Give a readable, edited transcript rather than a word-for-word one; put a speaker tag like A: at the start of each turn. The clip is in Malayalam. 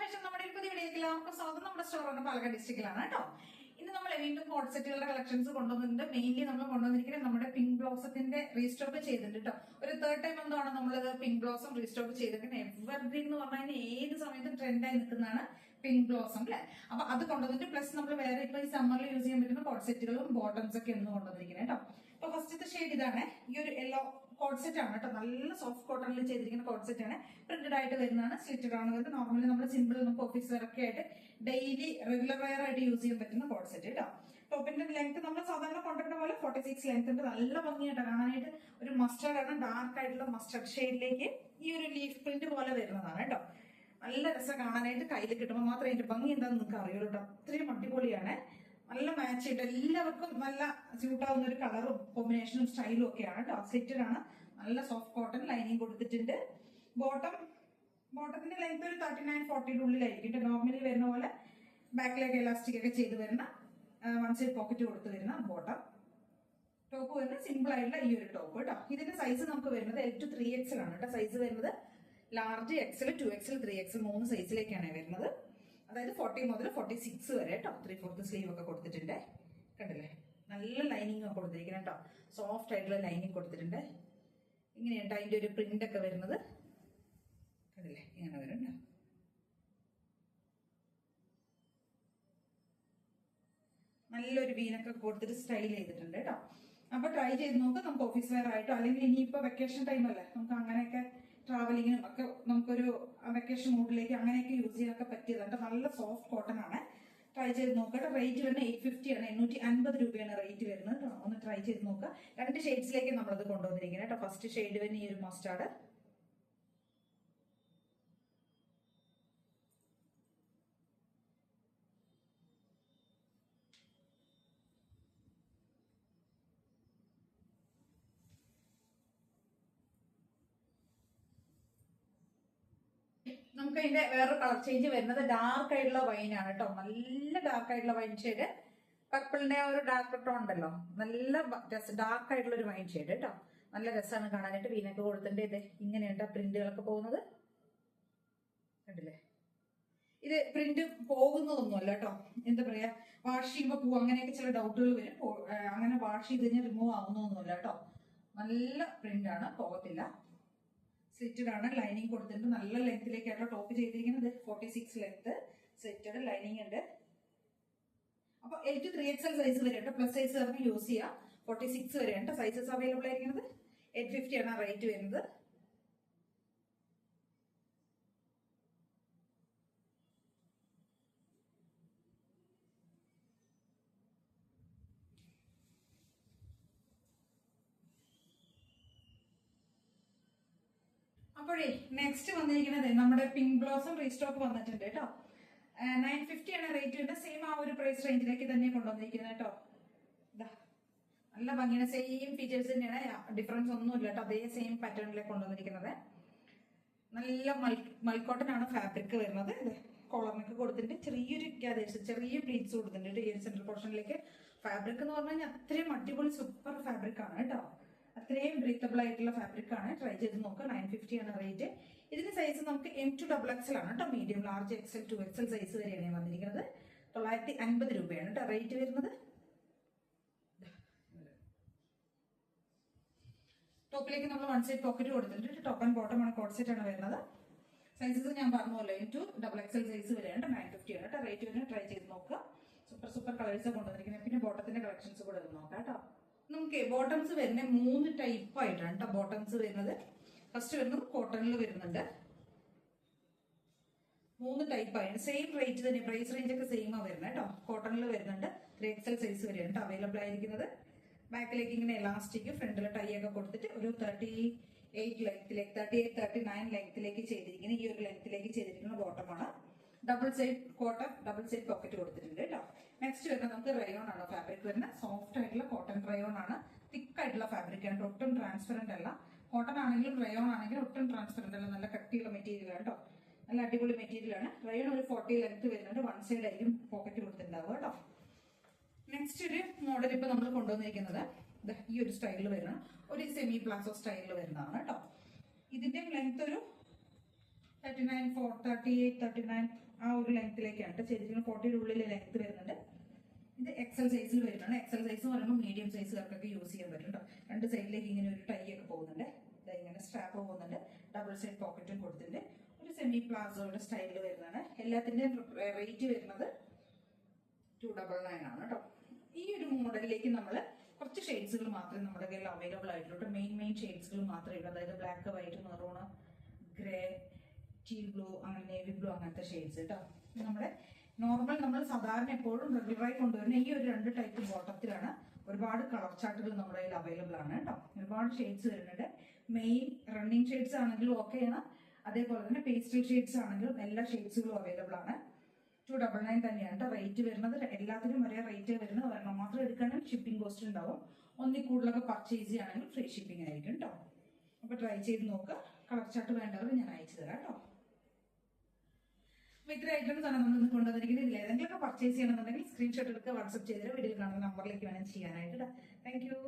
A: ഫാഷൻ നമ്മുടെ പുതിയ വീഡിയോയിൽ എല്ലാവർക്കും സ്വാഗതം. നമ്മുടെ സ്റ്റോർ ആണ് പാലക്കാട് ഡിസ്ട്രിക്റ്റിലാണ് കേട്ടോ. ഇന്ന് നമ്മൾ വീണ്ടും കോഡ് സെറ്റുകളുടെ കളക്ഷൻസ് കൊണ്ടുവന്നിട്ടുണ്ട്. മെയിൻലി നമ്മൾ കൊണ്ടുവന്നിരിക്കുന്നത് നമ്മുടെ പിങ്ക് ബ്ലോസത്തിന്റെ റീസ്റ്റോക്ക് ചെയ്തിട്ടുണ്ട് കേട്ടോ. ഒരു തേർഡ് ടൈം എന്താണ് നമ്മളത് പിങ്ക് ബ്ലോസം റീസ്റ്റോക്ക് ചെയ്തിരിക്കുന്നത്. എവർഗ്രീൻ എന്ന് പറഞ്ഞാൽ ഏത് സമയത്തും ട്രെൻഡായി നിൽക്കുന്നതാണ് പിങ്ക് ബ്ലോസം അല്ലെ. അപ്പൊ അത് കൊണ്ടുവന്നിട്ട് പ്ലസ് നമ്മൾ വേറെ ഇപ്പൊ ഈ സമ്മറിൽ യൂസ് ചെയ്യാൻ പറ്റുന്ന കോഡ് സെറ്റുകളും ബോട്ടംസ് ഒക്കെ ഒന്ന് കൊണ്ടുവന്നിരിക്കുന്നത് കേട്ടോ. അപ്പൊ ഫസ്റ്റത്തെ ഷെയ്ഡ് ഇതാണ്. ഈ ഒരു യെല്ലോ കോഡ് സെറ്റ് ആണ് കേട്ടോ. നല്ല സോഫ്റ്റ് കോട്ടണിൽ ചെയ്തിരിക്കുന്ന കോഡ് സെറ്റ് ആണ്. പ്രിന്റഡ് ആയിട്ട് വരുന്നതാണ്, സ്ലിറ്റഡ് ആണ് വരുന്നത്. നോർമലി നമ്മൾ സിമ്പിൾ നമുക്ക് ഓഫീസ് വെയർ ഒക്കെ ആയിട്ട് ഡെയിലി റെഗുലർ വെയർ ആയിട്ട് യൂസ് ചെയ്യാൻ പറ്റുന്ന കോഡ് സെറ്റ് കേട്ടോ. ടോപ്പിന്റെ ലെങ്ത് നമ്മൾ സാധാരണ കൊണ്ടുവരുന്ന പോലെ 46 ലെങ്ത് ഉണ്ട്. നല്ല ഭംഗിയായിട്ട് കാണാനായിട്ട് ഒരു മസ്റ്റർഡ് ആണ്, ഡാർക്ക് ആയിട്ടുള്ള മസ്റ്റർഡ് ഷെയ്ഡിലേക്ക് ഈ ഒരു ലീഫ് പ്രിന്റ് പോലെ വരുന്നതാണ് കേട്ടോ. നല്ല രസം കാണാനായിട്ട്. കയ്യിൽ കിട്ടുമ്പോൾ മാത്രമേ അതിന്റെ ഭംഗി എന്താണെന്ന് നിങ്ങൾക്ക് അറിയുള്ളൂ കേട്ടോ. അത്രയും അടിപൊളിയാണ്. നല്ല മാച്ച് ചെയ്തിട്ട് എല്ലാവർക്കും നല്ല സ്യൂട്ട് ആവുന്ന ഒരു കളറും കോമ്പിനേഷനും സ്റ്റൈലും ഒക്കെയാണ് കേട്ടോ. സ്ലിറ്റഡ് ആണ്, നല്ല സോഫ്റ്റ് കോട്ടൺ ലൈനിങ് കൊടുത്തിട്ടുണ്ട്. ബോട്ടത്തിന്റെ ലെങ്ത് ഒരു 39-40 ഉള്ളിലായിരിക്കും. നോർമലി വരുന്ന പോലെ ബാക്കിലേക്ക് എലാസ്റ്റിക് ഒക്കെ ചെയ്ത് വരുന്ന വൺ സൈഡ് പോക്കറ്റ് കൊടുത്ത് വരുന്ന ബോട്ടം. ടോപ്പ് വരുന്നത് സിമ്പിൾ ആയിട്ടുള്ള ഈ ഒരു ടോപ്പ് കേട്ടോ. ഇതിന്റെ സൈസ് നമുക്ക് വരുന്നത് L to 3XL ആണ് കേട്ടോ. സൈസ് വരുന്നത് ലാർജ് XL, 2XL, 3XL 3 സൈസിലേക്കാണ് വരുന്നത്. അതായത് 40 മുതൽ 46 വരെ കേട്ടോ. 3/4 സ്ലീവ് ഒക്കെ കൊടുത്തിട്ടുണ്ട്. കണ്ടില്ലേ, നല്ല ലൈനിങ് ഒക്കെ കൊടുത്തിരിക്കുന്നത് കേട്ടോ. സോഫ്റ്റ് ആയിട്ടുള്ള ലൈനിങ് കൊടുത്തിട്ടുണ്ട്. ഇങ്ങനെയുണ്ട് അതിന്റെ ഒരു പ്രിന്റ് ഒക്കെ വരുന്നത്. കണ്ടില്ലേ, ഇങ്ങനെ വരും കേട്ടോ. നല്ലൊരു വീനൊക്കെ കൊടുത്തിട്ട് സ്റ്റൈൽ ചെയ്തിട്ടുണ്ട് കേട്ടോ. അപ്പൊ ട്രൈ ചെയ്ത് നോക്കാം. നമുക്ക് ഓഫീസ് വെയർ ആയിട്ടോ അല്ലെങ്കിൽ ഇനിയിപ്പോ വെക്കേഷൻ ടൈം അല്ലേ, നമുക്ക് അങ്ങനെയൊക്കെ ട്രാവലിങ്ങിനും ഒക്കെ നമുക്കൊരു വെക്കേഷൻ മൂഡിലേക്ക് അങ്ങനെയൊക്കെ യൂസ് ചെയ്യാനൊക്കെ പറ്റിയതാണ്. നല്ല സോഫ്റ്റ് കോട്ടൺ ആണ്. ട്രൈ ചെയ്ത് നോക്കട്ടെ. റേറ്റ് വരുന്നത് 850 ആണ്. 850 രൂപയാണ് റേറ്റ് വരുന്നത് കേട്ടോ. ഒന്ന് ട്രൈ ചെയ്ത് നോക്കുക. 2 ഷെയ്ഡ്സിലേക്ക് നമ്മളത് കൊണ്ടുവന്നിരിക്കുന്നത് കേട്ടോ. ഫസ്റ്റ് ഷെയ്ഡ് വരുന്ന ഈ ഒരു മസ്റ്റാർഡ്, നമുക്ക് അതിന്റെ വേറൊരു കളർ ചേഞ്ച് വരുന്നത് ഡാർക്ക് ആയിട്ടുള്ള വൈൻ ആണ് കേട്ടോ. നല്ല ഡാർക്ക് ആയിട്ടുള്ള വൈൻ ഷെയ്ഡ്. പർപ്പിളിന്റെ ഒരു ഡാർക്ക് ടോൺ ഉണ്ടല്ലോ, നല്ല ഡാർക്ക് ആയിട്ടുള്ള ഒരു വൈൻ ഷെയ്ഡ് കേട്ടോ. നല്ല രസമാണ് കാണാനായിട്ട്. വീനൊക്കെ കൊടുത്തിട്ടുണ്ട്. ഇത് ഇങ്ങനെയുണ്ട് പ്രിന്റുകളൊക്കെ പോകുന്നത്. കണ്ടില്ലേ, ഇത് പ്രിന്റ് പോകുന്നതൊന്നുമല്ല കേട്ടോ. എന്താ പറയാ, വാഷ് ചെയ്യുമ്പോൾ പോകും അങ്ങനെയൊക്കെ ചില ഡൗട്ടുകൾ വരും. അങ്ങനെ വാഷ് ചെയ്ത് കഴിഞ്ഞാൽ റിമൂവ് ആവുന്നൊന്നുമല്ല കേട്ടോ. നല്ല പ്രിന്റ് ആണ്, പോകത്തില്ല. സ്ലിറ്റഡ് ആണ്, ലൈനിങ് കൊടുത്തിട്ടുണ്ട്. നല്ല ലെങ്ത്തിലേക്കാണല്ലോ ടോപ്പ് ചെയ്തിരിക്കുന്നത്. 46 ലെങ്ത്, സ്ലിറ്റഡ് ലൈനിങ് ഉണ്ട്. അപ്പൊ L to 3XL സൈസ് വരെ ഉണ്ട്. പ്ലസ് സൈസ് നമുക്ക് യൂസ് ചെയ്യാം. 46 വരെ ഉണ്ട് സൈസസ് അവൈലബിൾ ആയിരിക്കുന്നത്. 850 ആണ് റേറ്റ് വരുന്നത്. അപ്പോഴേ നെക്സ്റ്റ് വന്നിരിക്കുന്നത് നമ്മുടെ പിങ്ക് ബ്ലോസം റീസ്റ്റോക്ക് വന്നിട്ടുണ്ട് കേട്ടോ. 950 ആണ് റേറ്റ് വരുന്നത്. സെയിം ആ ഒരു പ്രൈസ് റേഞ്ചിലേക്ക് തന്നെ കൊണ്ടുവന്നിരിക്കുന്നത് കേട്ടോ. നല്ല ഭംഗിയാണ്. സെയിം ഫീച്ചേഴ്സ് തന്നെയാണ്, ഡിഫറൻസ് ഒന്നുമില്ല കേട്ടോ. അതേ സെയിം പാറ്റേണിലേക്ക് കൊണ്ടുവന്നിരിക്കുന്നത്. നല്ല മൽക്കോട്ടൺ ആണ് ഫാബ്രിക് വരുന്നത്. കോളറിനൊക്കെ കൊടുത്തിട്ട് ചെറിയൊരു ഗ്യാദേഴ്സ്, ചെറിയ പ്ലീറ്റ്സ് കൊടുത്തിട്ടുണ്ട് ഈ ഒരു സെൻട്രൽ പോർഷനിലേക്ക്. ഫാബ്രിക് എന്ന് പറഞ്ഞു കഴിഞ്ഞാൽ അത്രയും അടിപൊളി സൂപ്പർ ഫാബ്രിക് ആണ് കേട്ടോ. അത്രയും ബ്രീത്തബിൾ ആയിട്ടുള്ള ഫാബ്രിക് ആണ്. ട്രൈ ചെയ്ത് നോക്കുക. 950 ആണ് റേറ്റ്. ഇതിന്റെ സൈസ് നമുക്ക് M to XXL ആണ് കേട്ടോ. Medium, large, XL, 2XL size വരെയാണ് വന്നിരിക്കുന്നത്. 950 രൂപയാണ് കേട്ടോ റേറ്റ് വരുന്നത്. ടോപ്പിലേക്ക് നമ്മൾ വൺ സൈഡ് പോക്കറ്റ് കൊടുത്തിട്ടുണ്ട്. ടോപ്പ് ആൻഡ് ബോട്ടം ആണ് കോഡ് സെറ്റ് ആണ് വരുന്നത്. സൈസസ് ഞാൻ പറഞ്ഞല്ലോ, M to XXL സൈസ് വരെയാണ്. 950 ആണ് കേട്ടോ റേറ്റ് വരുന്നത്. ട്രൈ ചെയ്ത് നോക്കുക. സൂപ്പർ കളേഴ്സ് കൊണ്ടുവന്നിരിക്കുന്നത്. പിന്നെ ബോട്ടത്തിന്റെ കളക്ഷൻസ് കൂടെ നോക്കാം കേട്ടോ. നമുക്ക് ബോട്ടംസ് വരുന്നത് 3 ടൈപ്പ് ആയിട്ടാണ് കേട്ടോ ബോട്ടംസ് വരുന്നത്. ഫസ്റ്റ് വരുന്നത് കോട്ടണിൽ വരുന്നുണ്ട്. 3 ടൈപ്പ് ആയിട്ട് സെയിം റേറ്റ് തന്നെ, പ്രൈസ് റേഞ്ച് ഒക്കെ സെയിം ആ വരുന്നത് കേട്ടോ. കോട്ടണിൽ വരുന്നുണ്ട്. 3XL സൈസ് വരെയാണ് അവൈലബിൾ ആയിരിക്കുന്നത്. ബാക്കിലേക്ക് ഇങ്ങനെ എലാസ്റ്റിക്, ഫ്രണ്ടിൽ ടൈ ഒക്കെ കൊടുത്തിട്ട് ഒരു 38 ലെങ്ത്തിലേക്ക്, 38-39 ലെങ്ത്തിലേക്ക് ചെയ്തിരിക്കുന്ന ഈ ഒരു ലെങ്ത്തിലേക്ക് ചെയ്തിരിക്കുന്ന ബോട്ടമാണ്. Double side cotton, double side pocket കൊടുത്തിട്ടുണ്ട് കേട്ടോ. നെക്സ്റ്റ് വരുന്നത് നമുക്ക് റയോൺ ആണ് ഫാബ്രിക് വരുന്നത്. സോഫ്റ്റ് ആയിട്ടുള്ള കോട്ടൺ റയോൺ ആണ്. തിക്ക് ആയിട്ടുള്ള ഫാബ്രിക് ആണ്. ഒട്ടും ട്രാൻസ്പെറന്റ് അല്ല. കോട്ടൺ ആണെങ്കിലും റയോൺ ആണെങ്കിലും ഒട്ടും ട്രാൻസ്പെറന്റ് അല്ല. നല്ല കട്ടിയുള്ള മെറ്റീരിയൽ ആണ് കേട്ടോ. നല്ല അടിപൊളി മെറ്റീരിയൽ ആണ്. റയോൺ ഒരു 40 ലെങ്ത് വരുന്നുണ്ട്. വൺ സൈഡ് ആയിരിക്കും പോക്കറ്റ് കൊടുത്തിട്ടുണ്ടാവുക കേട്ടോ. നെക്സ്റ്റ് ഒരു മോഡൽ ഇപ്പൊ നമ്മൾ കൊണ്ടുവന്നിരിക്കുന്നത് ഈ ഒരു സ്റ്റൈലിൽ വരുന്ന ഒരു സെമി പ്ലാസോ സ്റ്റൈലിൽ വരുന്നതാണ് കേട്ടോ. ഇതിന്റെ ലെങ്ത് ഒരു 39, 38, 39 ആ ഒരു ലെങ്ത്തിലേക്കാണ് കേട്ടോ ചെയ്തിരിക്കുന്നത്. 40യുടെ ഉള്ളിൽ ലെങ്ത് വരുന്നുണ്ട്. ഇത് എക്സൽ സൈസിൽ വരുന്നതാണ്. എക്സൽ സൈസ് എന്ന് പറയുമ്പോൾ മീഡിയം സൈസുകാർക്കൊക്കെ യൂസ് ചെയ്യാൻ പറ്റും കേട്ടോ. രണ്ട് സൈഡിലേക്ക് ഇങ്ങനെ ഒരു ടൈ ഒക്കെ പോകുന്നുണ്ട്. ഇങ്ങനെ സ്ട്രാപ്പ് പോകുന്നുണ്ട്. ഡബിൾ സൈഡ് പോക്കറ്റും കൊടുത്തിട്ടുണ്ട്. ഒരു സെമി പ്ലാസോയുടെ സ്റ്റൈലിൽ വരുന്നതാണ്. എല്ലാത്തിൻ്റെയും റേറ്റ് വരുന്നത് 299 ആണ് കേട്ടോ. ഈ ഒരു മോഡലിലേക്ക് നമ്മൾ കുറച്ച് ഷെയ്ഡ്സുകൾ മാത്രമേ നമ്മുടെ കയ്യിൽ അവൈലബിൾ ആയിട്ടുള്ളൂ. മെയിൻ ഷെയ്ഡ്സുകൾ മാത്രമേ ഉള്ളൂ. അതായത് ബ്ലാക്ക്, വൈറ്റ്, മെറൂണ്, ഗ്രേ, ടീ ബ്ലൂ, അങ്ങനെ നേവി ബ്ലൂ, അങ്ങനത്തെ ഷെയ്ഡ്സ് കേട്ടോ. നമ്മുടെ നോർമൽ നമ്മൾ സാധാരണ എപ്പോഴും റെഗുലറായി കൊണ്ടുവരുന്ന ഈ ഒരു 2 ടൈപ്പ് ബോട്ടത്തിലാണ്. ഒരുപാട് കളർ ചാർട്ടുകൾ നമ്മുടെ കയ്യിൽ അവൈലബിൾ ആണ് കേട്ടോ. ഒരുപാട് ഷെയ്ഡ്സ് വരുന്നുണ്ട്. മെയിൻ റണ്ണിങ് ഷെയ്ഡ്സ് ആണെങ്കിലും ഓക്കെയാണ്. അതേപോലെ തന്നെ പേസ്റ്റൽ ഷെയ്ഡ്സ് ആണെങ്കിലും എല്ലാ ഷെയ്ഡ്സുകളും അവൈലബിൾ ആണ്. 299 തന്നെയാണ് റേറ്റ് വരുന്നത്. എല്ലാത്തിനും ഒരേ റേറ്റ് വരുന്നത്. ഒരെണ്ണം മാത്രം എടുക്കുകയാണെങ്കിൽ ഷിപ്പിംഗ് കോസ്റ്റ് ഉണ്ടാവും. ഒന്നിൽ കൂടുതലൊക്കെ പർച്ചേസ് ചെയ്യുകയാണെങ്കിൽ ഫ്രീ ഷിപ്പിംഗ് ആയിരിക്കും കേട്ടോ. അപ്പോൾ ട്രൈ ചെയ്ത് നോക്കുക. കളർ ചാർട്ട് വേണ്ടവർ ഞാൻ അയച്ചു തരാം കേട്ടോ. അപ്പോൾ ഇത്ര ഐറ്റംസ് ആണ് നമ്മൾ ഇന്ന് കൊണ്ടുവന്നിരിക്കുന്നത്. ഇതിൽ ഏതെങ്കിലുമൊക്കെ പർച്ചേസ് ചെയ്യണമെന്നുണ്ടെങ്കിൽ സ്ക്രീൻഷോട്ട് എടുക്കുക, വാട്സ്ആപ്പ് ചെയ്തിട്ട് വീഡിയോയിൽ കാണുന്ന നമ്പറിലേക്ക് വേണം ചെയ്യാനായിട്ട്. Thank you.